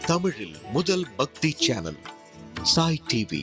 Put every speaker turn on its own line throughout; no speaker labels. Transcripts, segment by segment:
தமிழில் முதல் பக்தி channel Sai TV.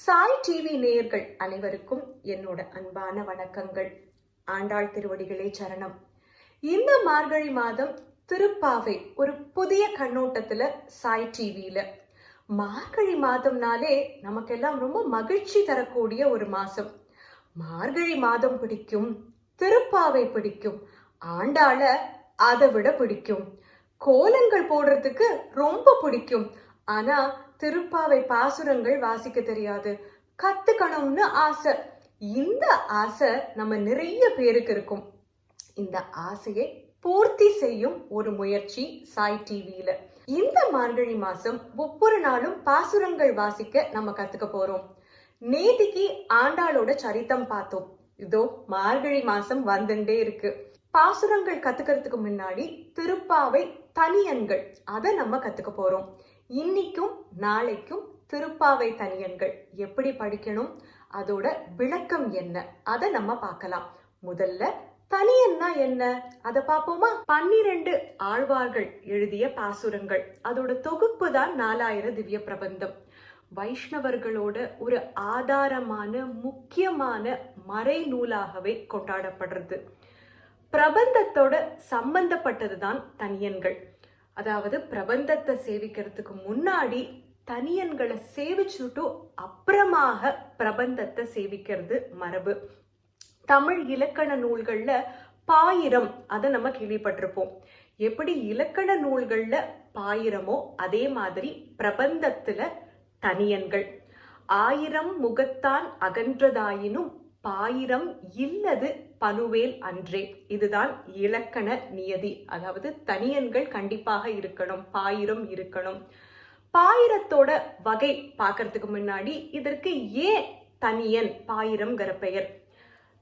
Sai TV நேயர்கள் அனைவருக்கும் என்னோட அன்பான வணக்கங்கள். ஆண்டாள் திருவடிகளே சரணம். இந்த மார்கழி மாதம் திருப்பாவை ஒரு புதிய கண்ணோட்டத்துல சாய் டிவியில. மார்கழி மாதம்னாலே நமக்கெல்லாம் ரொம்ப மகிழ்ச்சி தரக்கூடிய ஒரு மாசம். மார்கழி மாதம் பிடிக்கும், திருப்பாவை பிடிக்கும், ஆண்டாள அதை விட பிடிக்கும், கோலங்கள் போடுறதுக்கு ரொம்ப பிடிக்கும். ஆனா திருப்பாவை பாசுரங்கள் வாசிக்க தெரியாது, கத்துக்கணும்னு ஆசை. இந்த ஆசை நம்ம நிறைய பேருக்கு இருக்கும். இந்த ஆசையை பூர்த்தி செய்யும் ஒரு முயற்சி சாய் டிவியில. இந்த மார்கழி மாசம் ஒவ்வொரு நாளும் பாசுரங்கள் வாசிக்க நம்ம கத்துக்க போறோம். நேத்திக்கு ஆண்டாளோட சரித்தம் பார்த்தோம். இதோ மார்கழி மாசம் வந்துட்டே இருக்கு. பாசுரங்கள் கத்துக்கிறதுக்கு முன்னாடி திருப்பாவை தனியன்கள் அதை நம்ம கத்துக்க போறோம். இன்னைக்கும் நாளைக்கும் திருப்பாவை தனியன்கள் எப்படி படிக்கணும், அதோட விளக்கம் என்ன, அதை நம்ம பார்க்கலாம். முதல்ல தனியன்னா என்ன அதை பார்ப்போமா? 12 ஆழ்வார்கள் எழுதிய பாசுரங்கள், அதோட தொகுப்பு தான் 4000 திவ்ய பிரபந்தம். வைஷ்ணவர்களோட ஒரு ஆதாரமான முக்கியமான மறை நூலாகவே கொண்டாடப்படுறது. பிரபந்தத்தோட சம்பந்தப்பட்டதுதான் தனியன்கள். அதாவது பிரபந்தத்தை சேவிக்கிறதுக்கு முன்னாடி தனியன்களை சேவிச்சுட்டு அப்புறமாக பிரபந்தத்தை சேவிக்கிறது மரபு. தமிழ் இலக்கண நூல்கள்ல பாயிரம் அதை நம்ம கேள்விப்பட்டிருப்போம். எப்படி இலக்கண நூல்கள்ல பாயிரமோ அதே மாதிரி பிரபந்தத்துல தனியன்கள். 1000 முகத்தான் அகன்றதாயினும் பாயிரம் இல்லது பனுவேல் அன்றே. இதுதான் இலக்கண நியதி. அதாவது தனியன்கள் கண்டிப்பாக இருக்கணும், பாயிரம் இருக்கணும். பாயிரத்தோட வகை பார்க்கறதுக்கு முன்னாடி இதற்கு ஏன் தனியன் பாயிரம்ங்கிற பெயர்?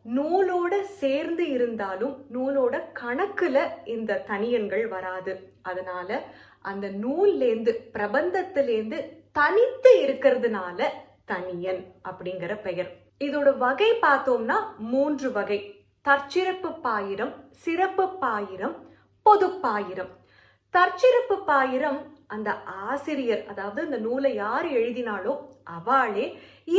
நூலோட சேர்ந்து இருந்தாலும் நூலோட கணக்குல இந்த தனியன்கள் வராது. அதனால அந்த நூல்லேந்து பிரபந்தத்திலேந்து தனித்து இருக்கிறதுனால தனியன் அப்படிங்கிற பெயர். இதோட வகை பார்த்தோம்னா 3 வகை: தற்சிறப்பு பாயிரம், சிறப்பு பாயிரம், பொது பாயிரம். தற்சிறப்பு பாயிரம் அந்த ஆசிரியர், அதாவது இந்த நூலை யார் எழுதினாலோ அவளே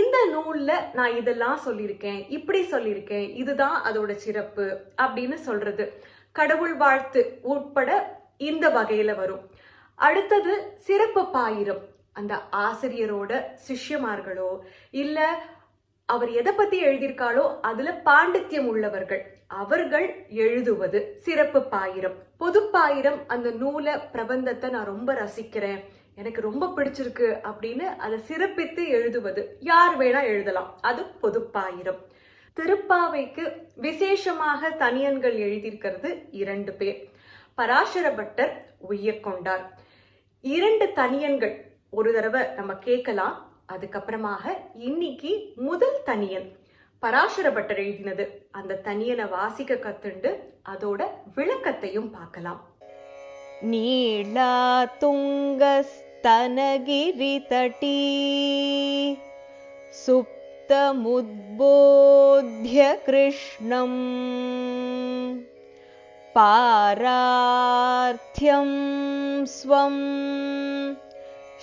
இந்த நூல்ல நான் இதெல்லாம் சொல்லியிருக்கேன், இப்படி சொல்லியிருக்கேன், இதுதான் அதோட சிறப்பு அப்படின்னு சொல்றது. கடவுள் வாழ்த்து உட்பட இந்த வகையில வரும். அடுத்தது சிறப்பு பாயிரம். அந்த ஆசிரியரோட சிஷ்யமார்களோ இல்ல அவர் எதை பத்தி எழுதியிருக்காளோ அதுல பாண்டித்யம் உள்ளவர்கள் அவர்கள் எழுதுவது சிறப்பு பாயிரம். பொது பாயிரம் அந்த நூலை பிரபந்தத்தை நான் ரொம்ப ரசிக்கிறேன், எனக்கு ரொம்ப பிடிச்சிருக்கு அப்படின்னு அதை சிறப்பித்து எழுதுவது. யார் வேணா எழுதலாம், அது பொது பாயிரம். திருப்பாவைக்கு விசேஷமாக தனியன்கள் எழுதியிருக்கிறது 2 பேர். பராசர பட்டர், உய்யக்கொண்டார். 2 தனியன்கள் ஒரு தடவை நம்ம கேட்கலாம். அதுக்கப்புறமாக இன்னைக்கு முதல் தனியன் பராசர பட்டர் எழுதினது. அந்த தனியனை வாசிக்க கத்துண்டு அதோட விளக்கத்தையும் பார்க்கலாம்.
நீளா துங்கஸ்தனகிரி தட்டி சுப்தமுத்போத்ய கிருஷ்ணம் பாரார்த்தியம் ஸ்வம்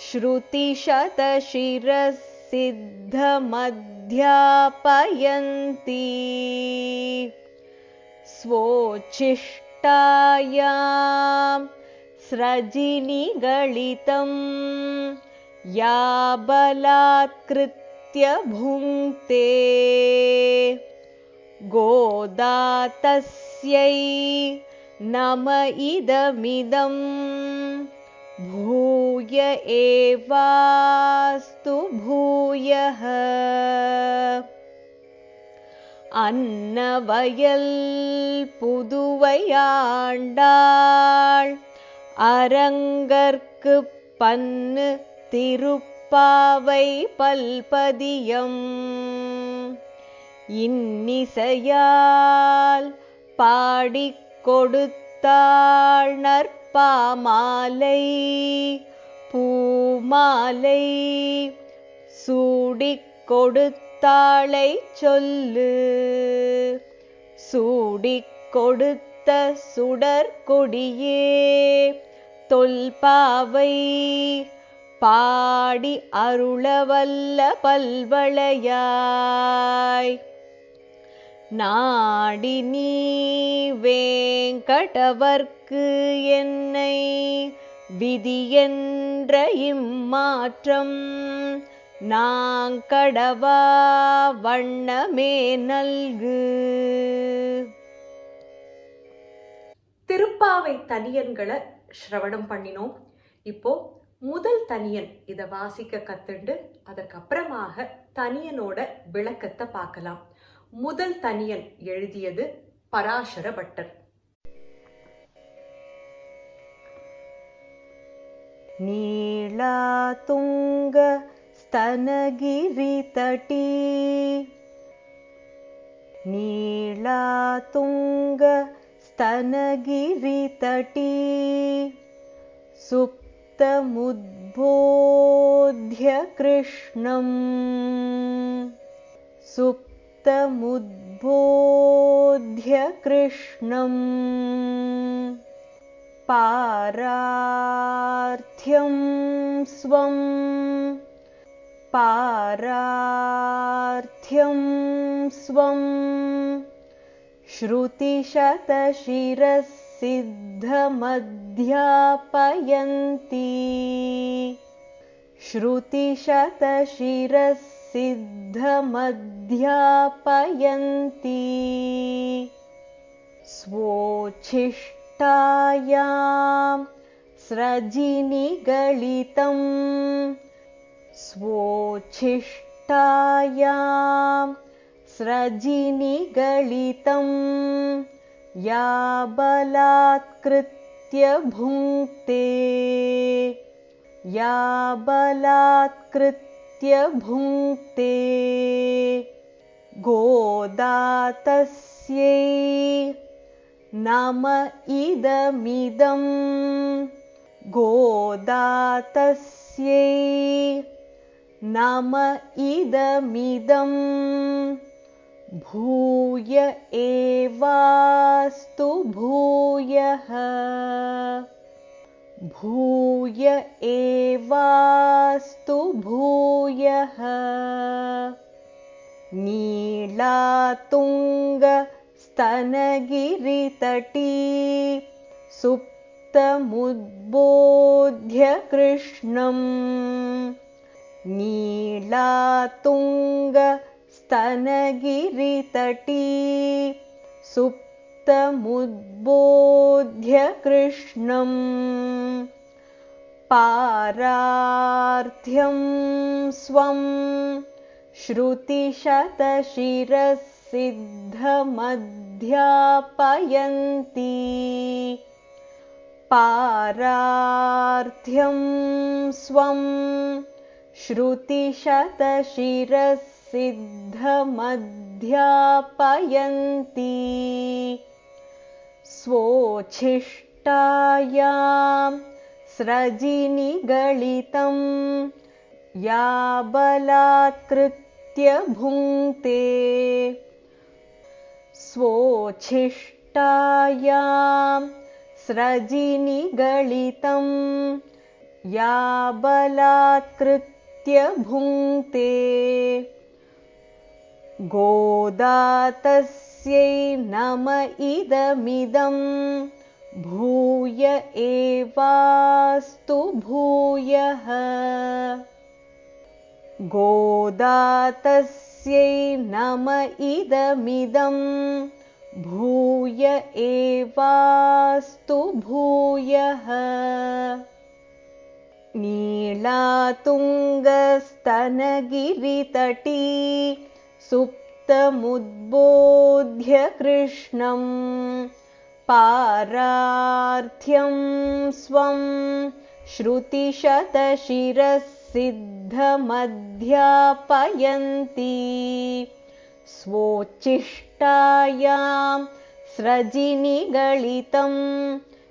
ஸ்ருதிசதசிரசித்தமத்யாபயந்தி ஸ்வோச்சிஷ்டாயாம் ஸ்ரஜினிகலிதம் யாபலாத்கிருத்ய புங்க்தே கோதாதஸ்யை நம இதமிதம் பூய ஏவாஸ்து பூயஹ. அன்னவயல் புதுவையாண்டாள் அரங்கற்கு பன்னு திருப்பாவை பல்பதியம் இன்னிசையால் பாடிக் கொடுத்தாள் நற்ப பாமாலை பூமாலை சூடிக் கொடுத்தாளைச் சொல்லு. சூடிக் கொடுத்த சுடர்கொடியே தொல்பாவை பாடி அருளவல்ல பல்வளையாய். நாடி நீ வேங்கடவர்க்கு என்னை விதியென்ற இம்மாற்றம் நாங்கடவா வண்ணமே நல்கு.
திருப்பாவை தனியன்களை ஸ்ரவணம் பண்ணினோம். இப்போ முதல் தனியன் இதை வாசிக்க கத்துண்டு அதற்கப்புறமாக தனியனோட விளக்கத்தை பார்க்கலாம். முதல் தனியன் எழுதியது பராசர பட்டர்.
நீளாதுங்க स्तनगिरि तटी नीलातुंग स्तनगिरि तटी सुप्तमुद्बोध्य कृष्णम् सुप्तमुद्बोध्य कृष्णम् पारार्थ्यं स्वं पारार्थ्यं स्वं श्रुतिशतशिरःसिद्धमध्यापयन्ति श्रुतिशतशिरःसिद्धमध्यापयन्ति स्वोच्छिष्टायां स्रजिनिगलितं स्वोच्छिष्टायां स्रजिनिगलितं या बलात्कृत्य भुङ्क्ते या बलात्कृत्य भुङ्क्ते गोदातस्यै नम इदमिदं गोदातस्यै नम इदमिदं भूय एवास्तु भूयः भूय एवास्तु भूयः नीलातुंग स्तनगिरितटी सुप्तमुद्बोध्य कृष्णम् नीलातुंग स्तनगिरितटी सुप्तमुद्बोध्य कृष्णम् पारार्थ्यं स्वं श्रुतिशतशिरःसिद्धमध्यापयन्ति पारार्थ्यं स्वं श्रुतिशतशिरःसिद्धमध्यापयन्ति स्वोच्छिष्टायां स्रजिनिगलितं या बलात्कृत्य भुङ्क्ते स्वोच्छिष्टायां स्रजिनिगलितं या बलात्कृत्य भुङ्क्ते गोदातस्यै नम इदमिदं भूय एवास्तु भूयः गोदातस्यै नम इदमिदं भूय एवास्तु भूयः नीलातुङ्गस्तनगिरितटी सुप्तमुद्बोध्य कृष्णम् पारार्थ्यं स्वं श्रुतिशतशिरःसिद्धमध्यापयन्ति स्वोच्छिष्टायां स्रजिनिगलितं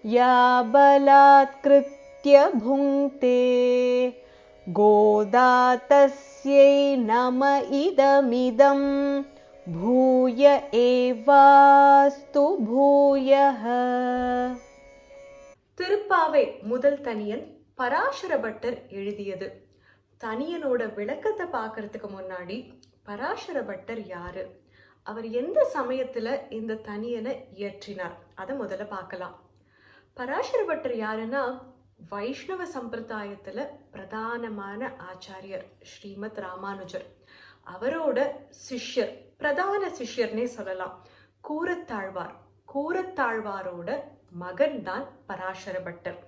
या बलात्कृत्य भुङ्क्ते गोदा तस्यै नम इदमिदं भूय एवास्तु भूयः.
திருப்பாவை முதல் தனியன் பராசர பட்டர் எழுதியது. தனியனோட விளக்கத்தை பார்க்கறதுக்கு முன்னாடி பராசர பட்டர் யாரு, அவர் எந்த சமயத்துல இந்த தனியனை இயற்றினார், அதை முதல்ல பார்க்கலாம். பராசர பட்டர் யாருன்னா வைஷ்ணவ சம்பிரதாயத்துல பிரதானமான ஆச்சாரியர் ஸ்ரீமத் ராமானுஜர். அவரோட சிஷ்யர், பிரதான சிஷ்யர்னே சொல்லலாம், கூரத்தாழ்வார். கூரத்தாழ்வாரோட மகன் தான் பராசர பட்டர்.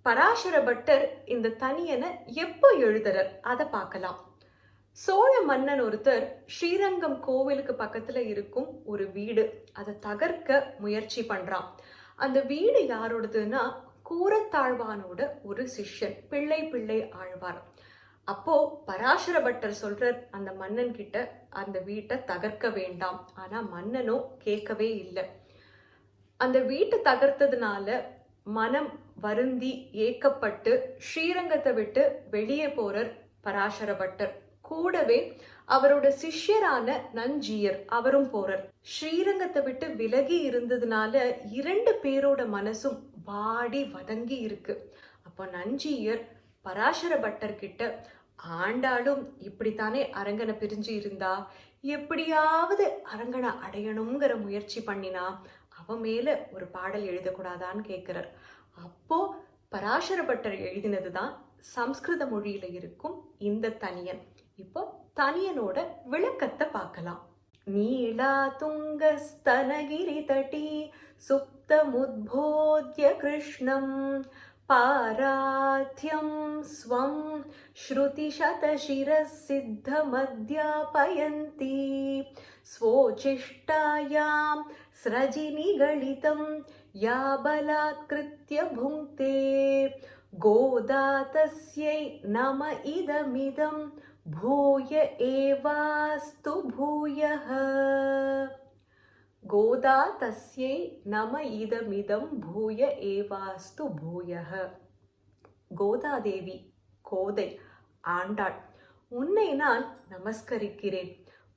பராசர பட்டர் இந்த தனியனை எப்போ எழுதுறார் அதை பார்க்கலாம். சோழ மன்னன் ஒருத்தர் ஸ்ரீரங்கம் கோவிலுக்கு பக்கத்துல இருக்கும் ஒரு வீடு, அதை தகர்க்க முயற்சி பண்றான். அந்த வீடு யாரோடதுன்னா கூரத்தாழ்வானோட ஒரு சிஷ்யன் பிள்ளை ஆழ்வார். அப்போ பராசர பட்டர் சொல்றார் அந்த மன்னன் கிட்ட அந்த வீட்டை தகர்க்க வேண்டாம். ஆனா மன்னனோ கேட்கவே இல்லை. அந்த வீட்டை தகர்த்ததுனால மனம் வருந்தி ஏக்கப்பட்டு ஸ்ரீரங்கத்தை விட்டு வெளியே போறார் பராசர பட்டர். கூடவே அவரோட சிஷ்யரான நஞ்சியர் அவரும் போறார். ஸ்ரீரங்கத்தை விட்டு விலகி இருந்ததுனால 2 பேரோட மனசும் வாடி வதங்கி இருக்கு. அப்போ நஞ்சியர் பராசர பட்டர் கிட்ட, ஆண்டாலும் இப்படித்தானே அரங்கனை பிரிஞ்சு இருந்தா, எப்படியாவது அரங்கனை அடையணுங்கிற முயற்சி பண்ணினா அவன் மேல ஒரு பாடல் எழுதக்கூடாதான்னு கேட்கிறார். அப்போ பராசர பட்டர் எழுதினதுதான் சம்ஸ்கிருத மொழியில இருக்கும் இந்த தனியன். இப்போ தனியனோட விளக்கத்தை பார்க்கலாம். நீலா துங்க ஸ்தனகிரி தட்டி சுப்தமுத்போத்ய கிருஷ்ணம் பாராத்யம் ஸ்வம் ஸ்ருதி சதசிரஸ் சித்தமத்யாபயந்தி ஸ்வோசிஷ்டாயாம் ஸ்ரஜினிகலிதம் யா பலாத்கிருத்ய புங்க்தே கோதா தஸ்யை நம இதமிதம் பூய ஏவாஸ்து பூயः. கோதா தஸ்யை நம இதமிதம் பூய ஏவாஸ்து பூயः. கோதாதேவி, கோதை, ஆண்டாள், உன்னை நான் நமஸ்கரிக்கிறேன்.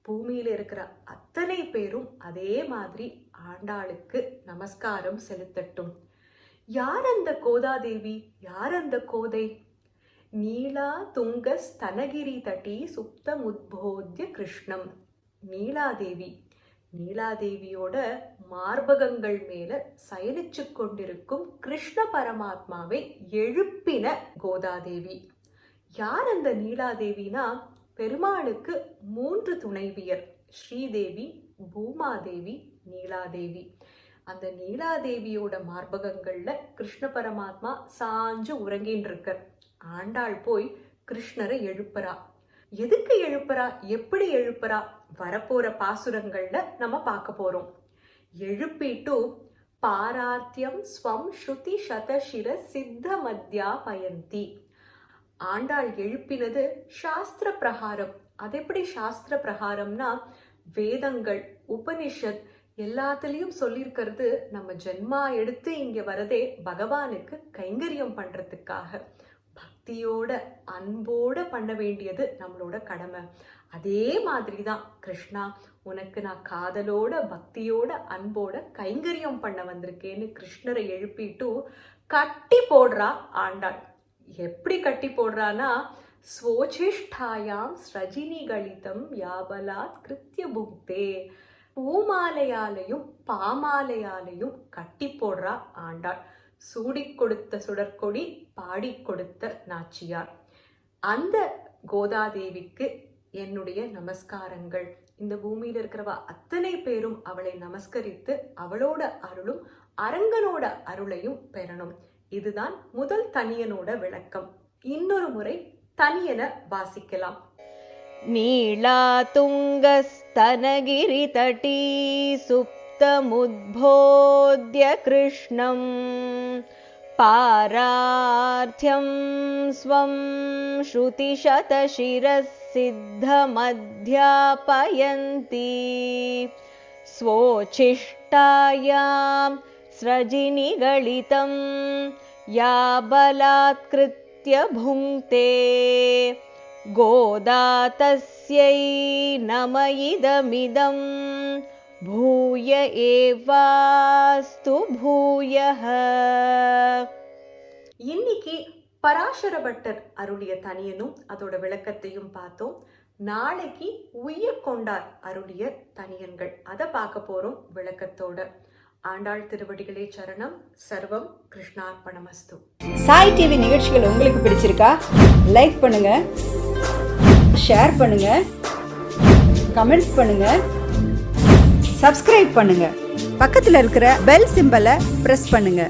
பூமியில இருக்கிற அத்தனை பேரும் அதே மாதிரி ஆண்டாளுக்கு நமஸ்காரம் செலுத்தட்டும். யார் அந்த கோதாதேவி, யார் அந்த கோதை? நீலா துங்க ஸ்தனகிரி தட்டி சுப்தம் உத்போத்ய கிருஷ்ணம். நீலாதேவி, நீலாதேவியோட மார்பகங்கள் மேல சயனிச்சு கொண்டிருக்கும் கிருஷ்ண பரமாத்மாவை எழுப்பின கோதாதேவி. யார் அந்த நீலாதேவினா, பெருமாளுக்கு 3 துணைவியர், ஸ்ரீதேவி, பூமாதேவி, நீலாதேவி. அந்த நீலாதேவியோட மார்பகங்கள்ல கிருஷ்ண பரமாத்மா சாஞ்சு உறங்கின்னு இருக்கார். ஆண்டாள் போய் கிருஷ்ணரை எழுப்புறா. எதுக்கு எழுப்புறா, எப்படி எழுப்புறா, வரப்போற பாசுரங்கள்ல நம்ம பார்க்க போறோம். எழுப்பிட்டு பாரார்த்தியம் ஸ்வம் ஸ்ருதி சதசிர சித்த மத்யா பயந்தி. ஆண்டாள் எழுப்பினது சாஸ்திர பிரகாரம். அது எப்படி சாஸ்திர பிரகாரம்னா, வேதங்கள், உபனிஷத் எல்லாத்துலயும் சொல்லியிருக்கிறது நம்ம ஜென்மா எடுத்து இங்க வரதே பகவானுக்கு கைங்கரியம் பண்றதுக்காக. பக்தியோட அன்போட பண்ண வேண்டியது நம்மளோட கடமை. அதே மாதிரிதான் கிருஷ்ணா, உனக்கு நான் காதலோட பக்தியோட அன்போட கைங்கரியம் பண்ண வந்திருக்கேன்னு கிருஷ்ணரை எழுப்பிட்டு கட்டி போடுறா ஆண்டாள். எப்படி கட்டி போடுறானா, ஸ்வோசிஷ்டாயாம் ஸ்ரஜினிகலிதம் யாபலாத் கிருத்ய புக்தே. பூமாலையாலையும் பாமாலையாலையும் கட்டி போடுறா ஆண்டாள். சூடிக் கொடுத்த சுடற்கொடி, பாடி கொடுத்த நாச்சியார். அந்த கோதாதேவிக்கு என்னுடைய நமஸ்காரங்கள். இந்த பூமியில இருக்கிறவா அத்தனை பேரும் அவளை நமஸ்கரித்து அவளோட அருளும் அரங்கனோட அருளையும் பெறணும். இதுதான் முதல் தனியனோட விளக்கம். இன்னொரு முறை தனியனை வாசிக்கலாம்.
நீலா துங்கஸ்தனகிரி தட்டி சுப்தமுத்போத்ய கிருஷ்ணம் பாரார்த்தியம் ஸ்வம் ஸ்ருதி சதசிரஸ் சித்தமத்யாபயந்தி ஸ்வோசிஷ்டாயாம் स्रजिनिगलितं या बलात्कृत्य भुङ्क्ते गोदा तस्यै नम इदमिदं भूय एवास्तु भूयः.
இன்னைக்கு பராசர பட்டர் அருளிய தனியனும் அதோட விளக்கத்தையும் பார்த்தோம். நாளைக்கு உய்யக்கொண்டார் அருளிய தனியன்கள் அதை பார்க்க போறோம் விளக்கத்தோட. ஆண்டாள் திருவடிகளே சரணம். சர்வம் கிருஷ்ணார்ப்பணமஸ்து.
சாய் டிவி நிகழ்ச்சிகள் உங்களுக்கு பிடிச்சிருக்கா? லைக் பண்ணுங்க, ஷேர் பண்ணுங்க, கமெண்ட் பண்ணுங்க, சப்ஸ்கிரைப் பண்ணுங்க. பக்கத்தில் இருக்கிற பெல் சிம்பலை பிரஸ் பண்ணுங்க.